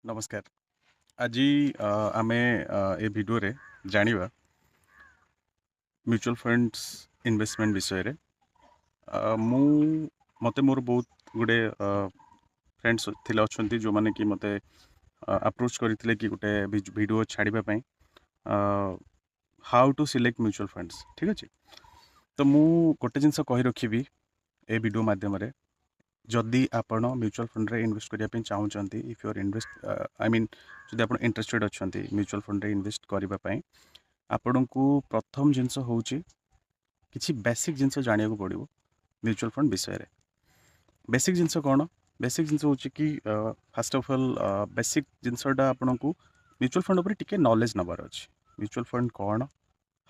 नमस्कार। आज आम ए भिडियो रे जानिबा म्यूचुअल फंड्स इन्वेस्टमेंट विषय रे मु मते मोर बहुत गुडे फ्रेंड्स थिले अछंती जो माने कि मते अप्रोच करथिले कि गुटे वीडियो छाड़िबा पई how to select mutual funds ठीक अछि। तो मु गोटे जिंस कहि रखिबी ए वीडियो माध्यम रे जदि आपण म्यूचुअल फंड रे इन्वेस्ट करिया पे चाहूचंती if you are invest I mean जदि आपण इंटरेस्टेड अछंती म्यूचुअल फंड रे इन्वेस्ट करिबा पई आपणको प्रथम जिंस होउची किछि बेसिक जिंस जानिया को पड़िबो म्यूचुअल फंड विषय रे। बेसिक जिंस कोन बेसिक जिंस होउची कि फर्स्ट ऑफ ऑल बेसिक जिंसडा आपणको म्यूचुअल फंड ऊपर टिके नॉलेज नबार अछि। म्यूचुअल फंड कोन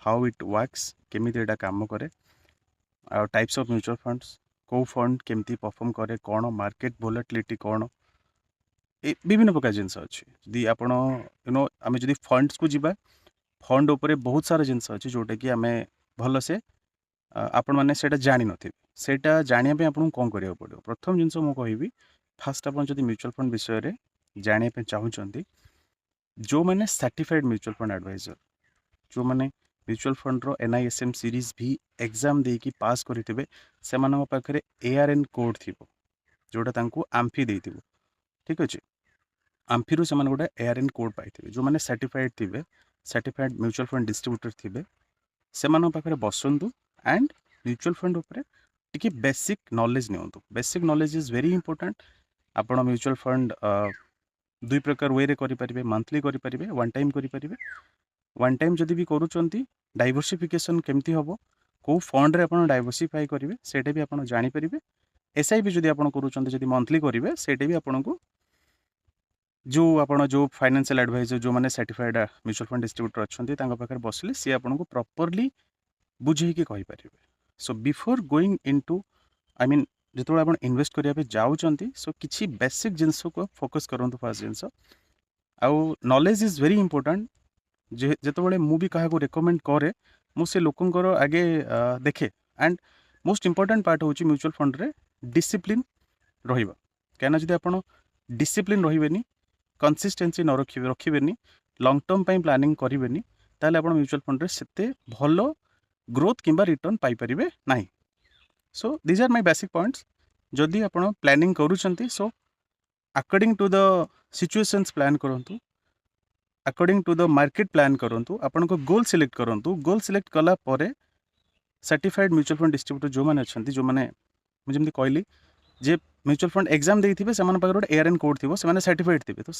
हाउ इट वर्क्स केमिति एटा काम करे टाइप्स ऑफ म्यूचुअल फंड्स को फंड केमती परफॉर्म करे कौन मार्केट वोलेटिलिटी कौन विभिन्न प्रकार जिनस अच्छी यदि आप आम जब फंड्स को जीवा फंड उपरे बहुत सारा जिनस अच्छी जोटा कि आम भल से आपण मैंने जानी नथिबे सेटा जानिया पे आपन कौन करिया पड़ो। प्रथम जिनस मु कहबी फास्ट आप जब म्यूचुअल फंड विषय रे जानिया पे चाहूचंती जो मैंने सर्टिफाइड म्यूचुअल फंड एडवाइजर जो मैंने म्यूचुअल फंड रो NISM सीरीज भी एग्जाम देकी पास करथिबे सेमानक पाखरे ARN कोड थिबो जोटा तांको आम्फी देथिबो ठीक अछि। आम्फी रो सेमान गोटे ARN कोड पाइथिबे जो माने सर्टिफाइड थिबे सर्टिफाइड म्यूचुअल फंड डिस्ट्रीब्यूटर थिबे सेमानक पाखरे बसंतु एंड म्यूचुअल फंड ऊपर टिके बेसिक नॉलेज नियंतु। Basic knowledge is very important. आपण म्यूचुअल फंड दुई प्रकार वे रे करि परिबे मंथली करि परिबे वन टाइम करि परिबे। वन टाइम जदि भी करूचंती डाइवर्सिफिकेशन केमती हबो को फंड रे आपण डाइवर्सिफाई करिवे सेटा भी आपण जानि परिबे। SIP जदि आपण करूचंती जदि मंथली करिवे सेटा भी आपनको जो आपण जो फाइनेंशियल एडवाइजर जो माने सर्टिफाइड म्यूचुअल फंड डिस्ट्रीब्यूटर अछंती तांका पाखर बसले सी आपनको प्रॉपर्ली बुझे के कहि परिबे। So before going into I mean जेतो आपण इन्वेस्ट करिया पे जाउचंती सो किछि बेसिक जिंस को फोकस करंतु। फर्स्ट जिंस आउ नॉलेज इज वेरी इंपोर्टेंट। जेतबेले मु भी काहा को रेकमेंड करे मु से लोकंकर आगे देखे एंड मोस्ट इंपोर्टेंट पार्ट होची म्यूचुअल फंड रे डिसिप्लिन रहिबा। कहना जदि आपण डिसिप्लिन रहिबेनी कंसिस्टेंसी न रखिबेनी लॉन्ग टर्म पई प्लानिंग करिबेनी ताले आपण म्यूचुअल फंड रे सेते भलो ग्रोथ किंबा रिटर्न पाई परिबे नाही। So these are my basic points. जदि आपण प्लानिंग करूचंती so according to the situations plan करंतु according to the market plan करंतु आपण को गोल सिलेक्ट करंतु। गोल सिलेक्ट कला परे सर्टिफाइड म्यूचुअल फंड डिस्ट्रीब्यूटर जो माने अछंती जो माने मु जेमति कहली जे म्यूचुअल फंड एग्जाम देथिबे सेमान पाखर ARN कोड थिबो सेमाने सर्टिफाइड थिबे तो